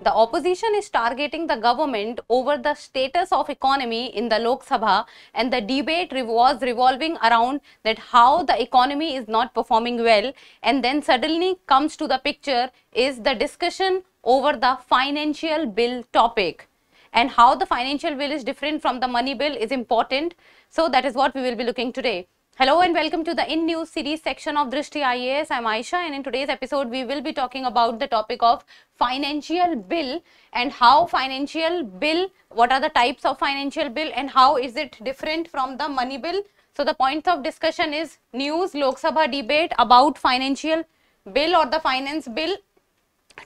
The opposition is targeting the government over the status of economy in the Lok Sabha, and the debate was revolving around that how the economy is not performing well, and then suddenly comes to the picture is the discussion over the financial bill topic. And how the financial bill is different from the money bill is important. So that is what we will be looking today. Hello and welcome to the In News series section of Drishti IAS. I am Aisha, and in today's episode we will be talking about the topic of financial bill and how financial bill, what are the types of financial bill and how is it different from the money bill. So the points of discussion is news, Lok Sabha debate about financial bill or the finance bill,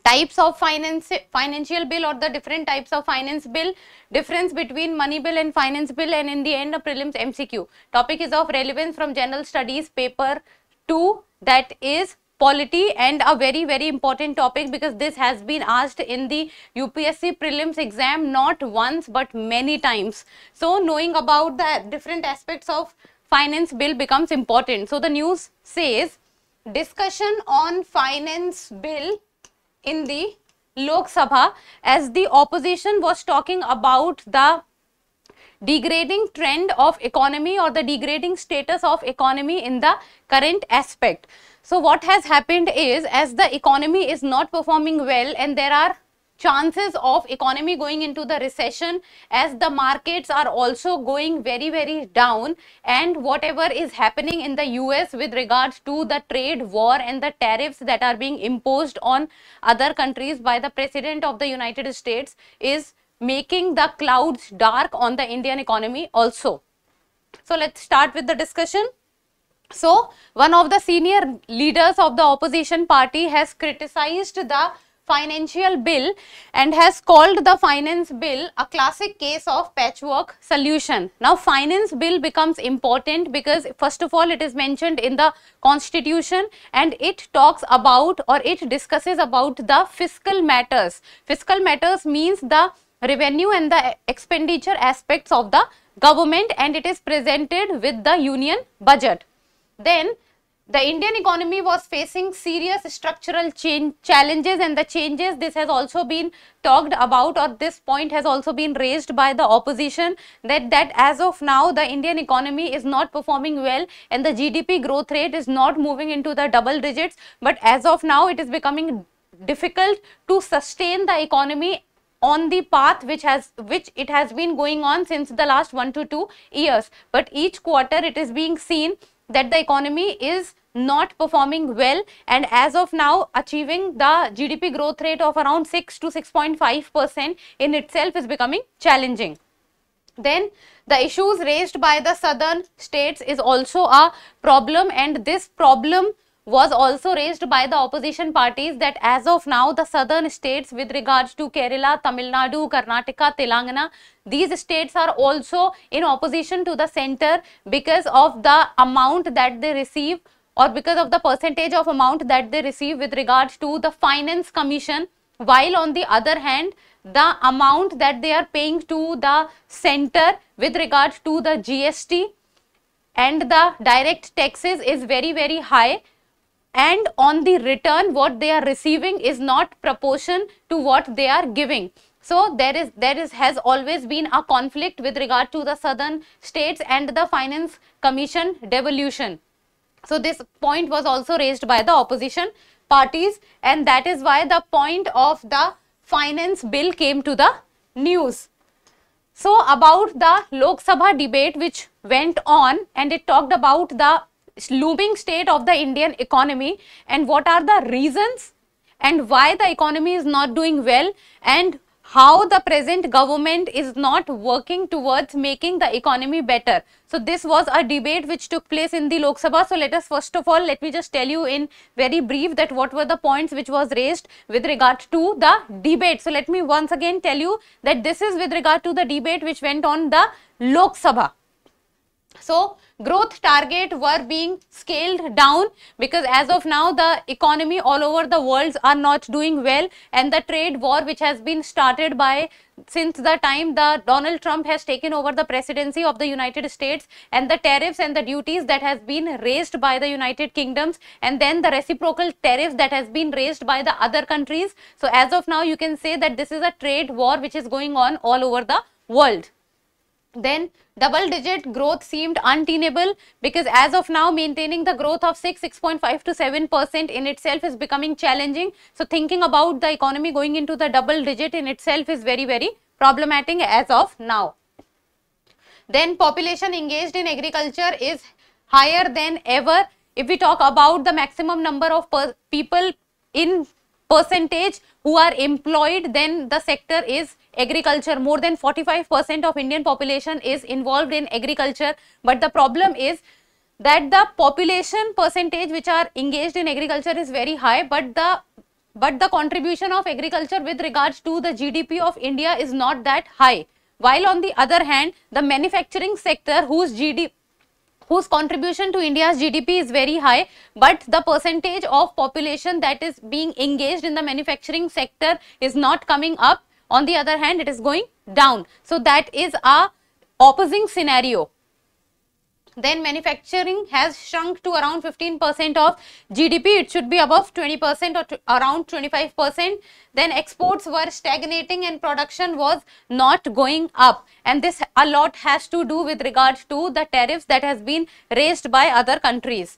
types of financial bill or the different types of finance bill, difference between money bill and finance bill, and in the end a prelims MCQ. Topic is of relevance from general studies paper 2, that is polity, and a very important topic because this has been asked in the UPSC prelims exam not once but many times. So knowing about the different aspects of finance bill becomes important. So the news says discussion on finance bill in the Lok Sabha, as the opposition was talking about the degrading trend of economy or the degrading status of economy in the current aspect. So what has happened is, as the economy is not performing well and there are chances of economy going into the recession, as the markets are also going very down, and whatever is happening in the US with regards to the trade war and the tariffs that are being imposed on other countries by the President of the United States is making the clouds dark on the Indian economy also. So let's start with the discussion. So one of the senior leaders of the opposition party has criticized the financial bill and has called the finance bill a classic case of patchwork solution. Now finance bill becomes important because first of all it is mentioned in the constitution and it talks about or it discusses about the fiscal matters. Fiscal matters means the revenue and the expenditure aspects of the government, and it is presented with the union budget. Then the Indian economy was facing serious structural challenges, and the changes, this has also been talked about, or this point has also been raised by the opposition, that as of now the Indian economy is not performing well and the GDP growth rate is not moving into the double digits, but as of now it is becoming difficult to sustain the economy on the path which it has been going on since the last 1 to 2 years. But each quarter it is being seen that the economy is not performing well, and as of now achieving the GDP growth rate of around 6 to 6.5% in itself is becoming challenging. Then the issues raised by the southern states is also a problem, and this problem was also raised by the opposition parties, that as of now the southern states with regards to Kerala, Tamil Nadu, Karnataka, Telangana, these states are also in opposition to the center because of the amount that they receive or because of the percentage of amount that they receive with regards to the finance commission, while on the other hand the amount that they are paying to the center with regards to the GST and the direct taxes is very high, and on the return what they are receiving is not proportion to what they are giving. So there has always been a conflict with regard to the southern states and the finance commission devolution. So this point was also raised by the opposition parties, and that is why the point of the finance bill came to the news. So about the Lok Sabha debate which went on, and it talked about the looming state of the Indian economy and what are the reasons and why the economy is not doing well, and how the present government is not working towards making the economy better. So this was a debate which took place in the Lok Sabha. So let us first of all, let me just tell you in very brief that what were the points which was raised with regard to the debate. So let me once again tell you that this is with regard to the debate which went on the Lok Sabha. So growth target were being scaled down because as of now the economy all over the world are not doing well, and the trade war which has been started by since the time the Donald Trump has taken over the presidency of the United States, and the tariffs and the duties that has been raised by the United Kingdoms, and then the reciprocal tariffs that has been raised by the other countries. So as of now you can say that this is a trade war which is going on all over the world. Then double digit growth seemed untenable because as of now maintaining the growth of 6.5 to 7% in itself is becoming challenging. So thinking about the economy going into the double digit in itself is very problematic as of now. Then population engaged in agriculture is higher than ever. If we talk about the maximum number of people in percentage who are employed, then the sector is agriculture. More than 45% of Indian population is involved in agriculture. But the problem is that the population percentage which are engaged in agriculture is very high, but the contribution of agriculture with regards to the GDP of India is not that high. While on the other hand, the manufacturing sector whose contribution to India's GDP is very high, but the percentage of population that is being engaged in the manufacturing sector is not coming up. On the other hand, it is going down. So that is a opposing scenario. Then manufacturing has shrunk to around 15% of GDP. It should be above 20% or around 25%. Then exports were stagnating and production was not going up. And this a lot has to do with regards to the tariffs that has been raised by other countries.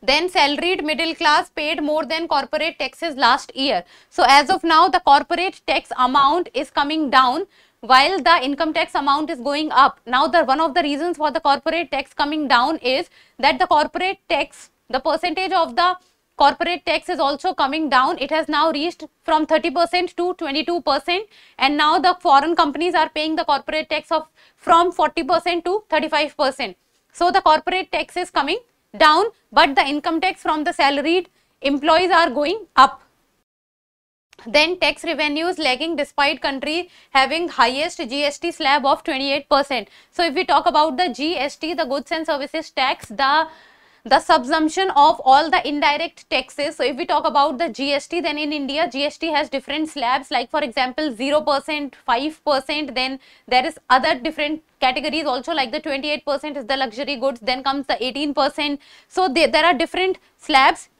Then salaried middle class paid more than corporate taxes last year. So as of now, the corporate tax amount is coming down, while the income tax amount is going up. Now one of the reasons for the corporate tax coming down is that the corporate tax, the percentage of the corporate tax is also coming down. It has now reached from 30% to 22%, and now the foreign companies are paying the corporate tax of from 40% to 35%. So the corporate tax is coming down, but the income tax from the salaried employees are going up. Then tax revenues lagging despite country having highest GST slab of 28%. So if we talk about the GST, the goods and services tax, the subsumption of all the indirect taxes. So if we talk about the GST, then in India GST has different slabs, like for example 0%, 5%, then there is other different categories also, like the 28% is the luxury goods, then comes the 18%. So there are different slabs.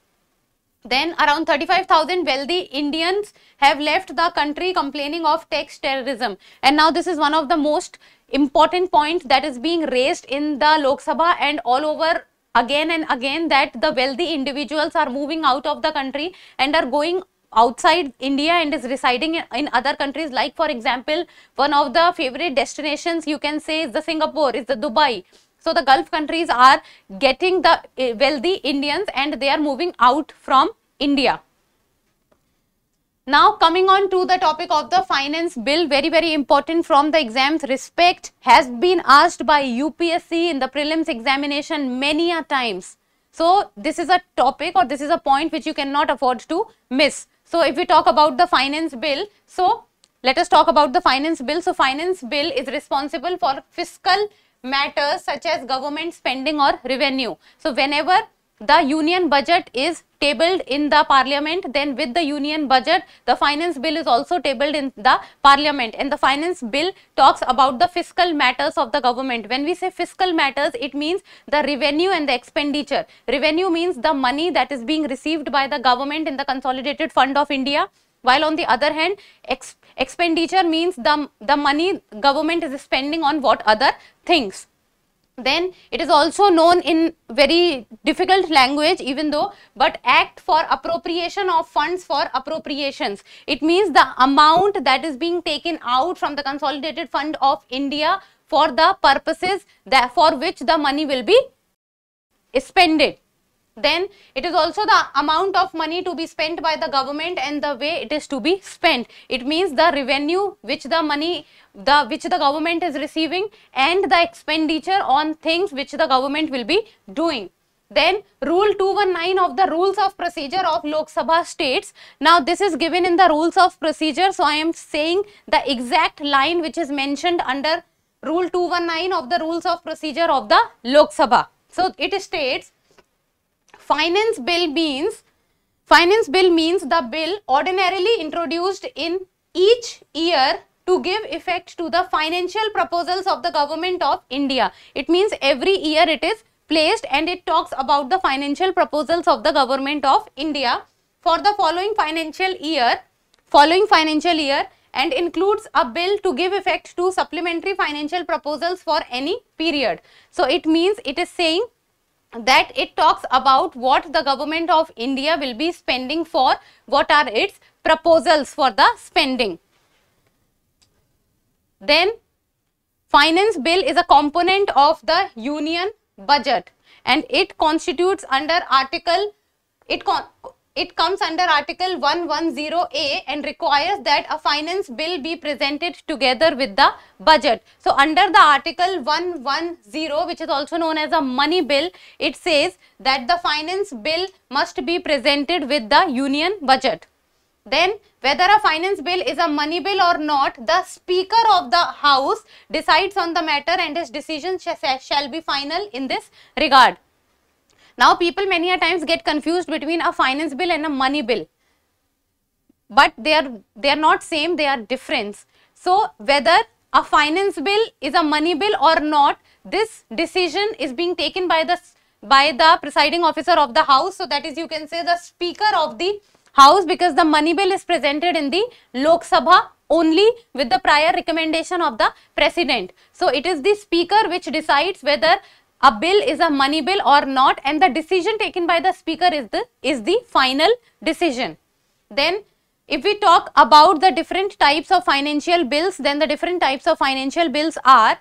Then around 35,000 wealthy Indians have left the country complaining of tax terrorism. And now this is one of the most important points that is being raised in the Lok Sabha and all over again and again, that the wealthy individuals are moving out of the country and are going outside India and is residing in other countries. Like for example, one of the favorite destinations you can say is the Singapore, is the Dubai. So the Gulf countries are getting the wealthy Indians and they are moving out from India. Now coming on to the topic of the finance bill, very important from the exams respect, has been asked by UPSC in the prelims examination many a times. So this is a topic, or this is a point which you cannot afford to miss. So if we talk about the finance bill, so let us talk about the finance bill. So finance bill is responsible for fiscal matters such as government spending or revenue. So whenever the union budget is tabled in the parliament, then with the union budget the finance bill is also tabled in the parliament, and the finance bill talks about the fiscal matters of the government. When we say fiscal matters, it means the revenue and the expenditure. Revenue means the money that is being received by the government in the consolidated fund of India, while on the other hand expenditure means the money government is spending on what other things. Then it is also known in very difficult language even though, but Act for Appropriation of Funds for Appropriations. It means the amount that is being taken out from the consolidated fund of India for the purposes that for which the money will be expended. Then it is also the amount of money to be spent by the government and the way it is to be spent. It means the revenue which the government is receiving and the expenditure on things which the government will be doing. Then Rule 219 of the Rules of Procedure of Lok Sabha states, now this is given in the Rules of Procedure, so I am saying the exact line which is mentioned under Rule 219 of the Rules of Procedure of the Lok Sabha. So it states finance bill means the bill ordinarily introduced in each year to give effect to the financial proposals of the government of India. It means every year it is placed and it talks about the financial proposals of the government of India for the following financial year and includes a bill to give effect to supplementary financial proposals for any period. So it means it is saying that it talks about what the government of India will be spending for, what are its proposals for the spending. Then finance bill is a component of the union budget and it constitutes under article, it comes under article 110A and requires that a finance bill be presented together with the budget. So under the article 110, which is also known as a money bill, it says that the finance bill must be presented with the union budget. Then whether a finance bill is a money bill or not, the Speaker of the House decides on the matter and his decision shall be final in this regard. Now people many a times get confused between a finance bill and a money bill, but they are not same, they are different. So whether a finance bill is a money bill or not, this decision is being taken by the presiding officer of the House. So that is, you can say, the Speaker of the House, because the money bill is presented in the Lok Sabha only with the prior recommendation of the President. So it is the Speaker which decides whether a bill is a money bill or not, and the decision taken by the Speaker is the final decision. Then if we talk about the different types of financial bills, then the different types of financial bills are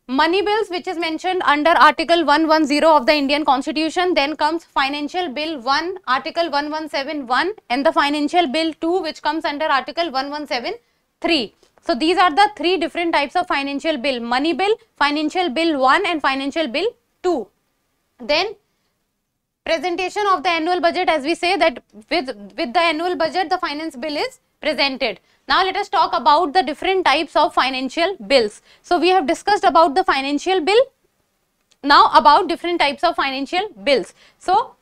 money bills, which is mentioned under article 110 of the Indian Constitution. Then comes financial bill 1, article 1171, and the financial bill 2, which comes under article 1173. So these are the three different types of financial bill: money bill, financial bill 1 and financial bill 2. Then presentation of the annual budget, as we say that with the annual budget the finance bill is presented. Now let us talk about the different types of financial bills. So we have discussed about the financial bill. Now about different types of financial bills. So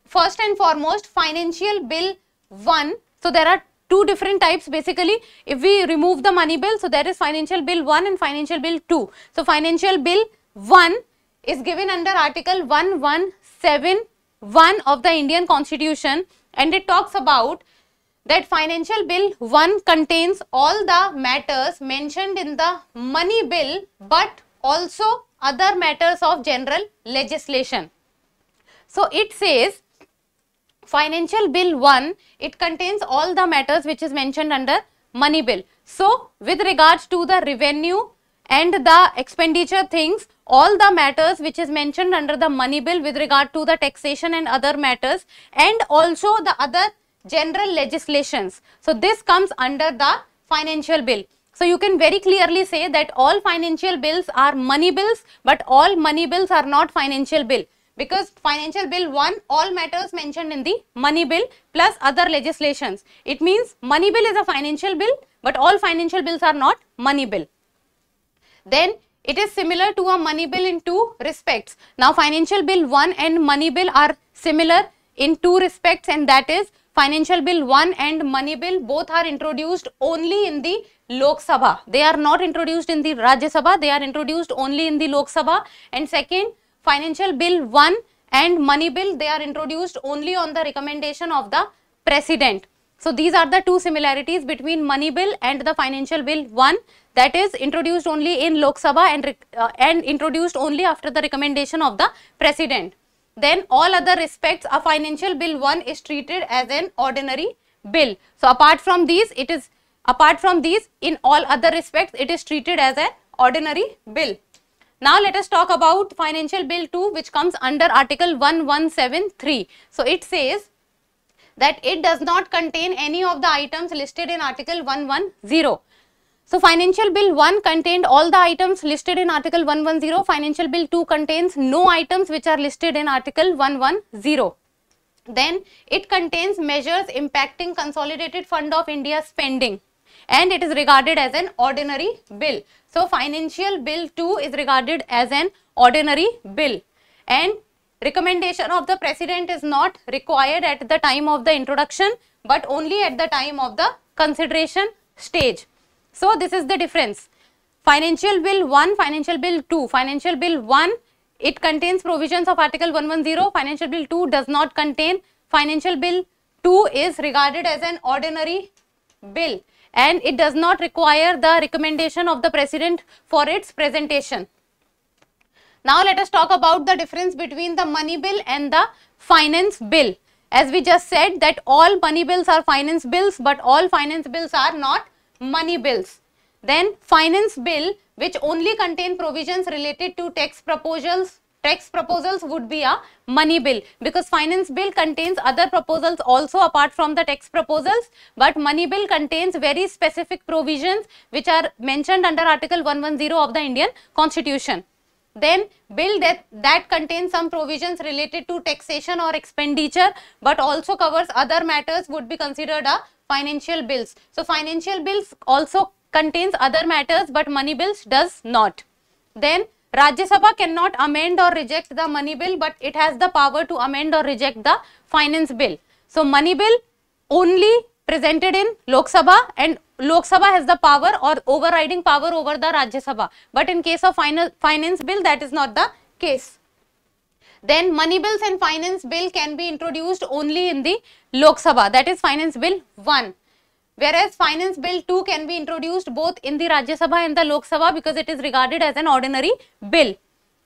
first and foremost, financial bill 1. So there are two different types basically. If we remove the money bill, so there is financial bill 1 and financial bill 2. So financial bill 1 is given under article 1171 of the Indian Constitution, and it talks about that financial bill 1 contains all the matters mentioned in the money bill but also other matters of general legislation. So it says financial bill 1, it contains all the matters which is mentioned under money bill. So with regards to the revenue and the expenditure things, all the matters which is mentioned under the money bill with regard to the taxation and other matters, and also the other general legislations. So this comes under the financial bill. So you can very clearly say that all financial bills are money bills, but all money bills are not financial bill, because financial bill 1, all matters mentioned in the money bill plus other legislations. It means money bill is a financial bill, but all financial bills are not money bill. Then it is similar to a money bill in two respects. Now financial bill 1 and money bill are similar in two respects, and that is financial bill 1 and money bill both are introduced only in the Lok Sabha. They are not introduced in the Rajya Sabha, they are introduced only in the Lok Sabha. And second, financial bill 1 and money bill, they are introduced only on the recommendation of the President. So these are the two similarities between money bill and the financial bill 1, that is introduced only in Lok Sabha and introduced only after the recommendation of the President. Then all other respects, a financial bill 1 is treated as an ordinary bill. So apart from these, in all other respects, it is treated as an ordinary bill. Now let us talk about financial bill 2, which comes under article 1173. So it says that it does not contain any of the items listed in article 110. So financial bill 1 contained all the items listed in article 110. Financial bill 2 contains no items which are listed in article 110. Then it contains measures impacting consolidated fund of India spending, and it is regarded as an ordinary bill. So Financial Bill 2 is regarded as an ordinary bill, and recommendation of the President is not required at the time of the introduction, but only at the time of the consideration stage. So this is the difference. Financial Bill 1, Financial Bill 2. Financial Bill 1, it contains provisions of Article 110. Financial Bill 2 does not contain. Financial Bill 2 is regarded as an ordinary bill, and it does not require the recommendation of the President for its presentation. Now let us talk about the difference between the money bill and the finance bill. As we just said that all money bills are finance bills, but all finance bills are not money bills. Then finance bill, which only contain provisions related to tax proposals would be a money bill, because finance bill contains other proposals also apart from the tax proposals, but money bill contains very specific provisions which are mentioned under Article 110 of the Indian Constitution. Then bill that contains some provisions related to taxation or expenditure but also covers other matters would be considered a financial bills. So financial bills also contains other matters but money bills does not. Then Rajya Sabha cannot amend or reject the money bill, but it has the power to amend or reject the finance bill. So money bill only presented in Lok Sabha, and Lok Sabha has the power or overriding power over the Rajya Sabha, but in case of finance bill that is not the case. Then money bills and finance bill can be introduced only in the Lok Sabha, that is finance bill 1. Whereas finance bill 2 can be introduced both in the Rajya Sabha and the Lok Sabha because it is regarded as an ordinary bill.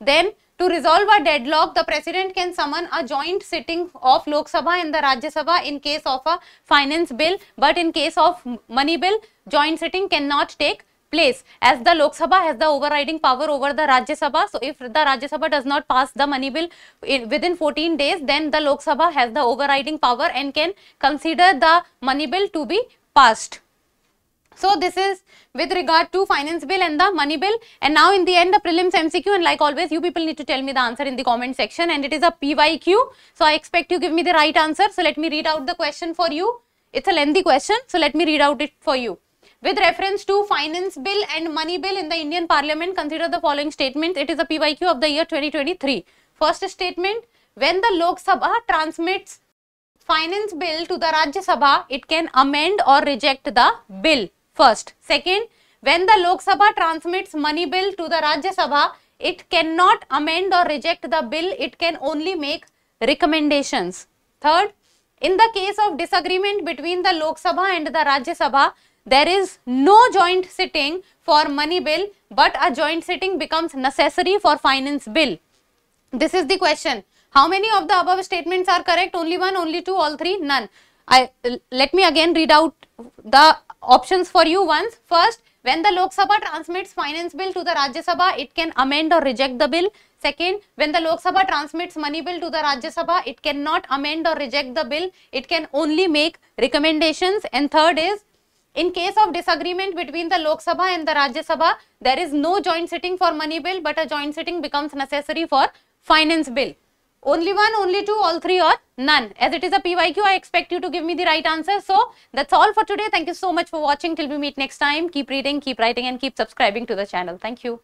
Then to resolve a deadlock, the President can summon a joint sitting of Lok Sabha and the Rajya Sabha in case of a finance bill, but in case of money bill, joint sitting cannot take place, as the Lok Sabha has the overriding power over the Rajya Sabha. So if the Rajya Sabha does not pass the money bill within 14 days, then the Lok Sabha has the overriding power and can consider the money bill to be passed. So this is with regard to finance bill and the money bill. And now in the end, the prelims MCQ, and like always you people need to tell me the answer in the comment section, and it is a PYQ. So I expect you give me the right answer. So let me read out the question for you. It's a lengthy question, so let me read out it for you. With reference to finance bill and money bill in the Indian Parliament, consider the following statement. It is a PYQ of the year 2023. First statement: when the Lok Sabha transmits finance bill to the Rajya Sabha, it can amend or reject the bill. First. Second, when the Lok Sabha transmits money bill to the Rajya Sabha, it cannot amend or reject the bill, it can only make recommendations. Third, in the case of disagreement between the Lok Sabha and the Rajya Sabha, there is no joint sitting for money bill, but a joint sitting becomes necessary for finance bill. This is the question. How many of the above statements are correct? Only one, only two, all three? None. Let me again read out the options for you once. First, when the Lok Sabha transmits finance bill to the Rajya Sabha, it can amend or reject the bill. Second, when the Lok Sabha transmits money bill to the Rajya Sabha, it cannot amend or reject the bill. It can only make recommendations. And third is, in case of disagreement between the Lok Sabha and the Rajya Sabha, there is no joint sitting for money bill, but a joint sitting becomes necessary for finance bill. Only one, only two, all three, or none. As it is a PYQ, I expect you to give me the right answer. So that's all for today. Thank you so much for watching. Till we meet next time, keep reading, keep writing, and keep subscribing to the channel. Thank you.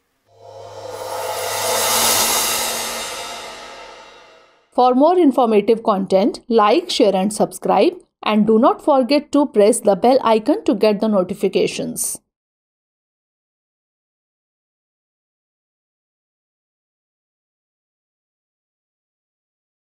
For more informative content, like, share and subscribe, and do not forget to press the bell icon to get the notifications.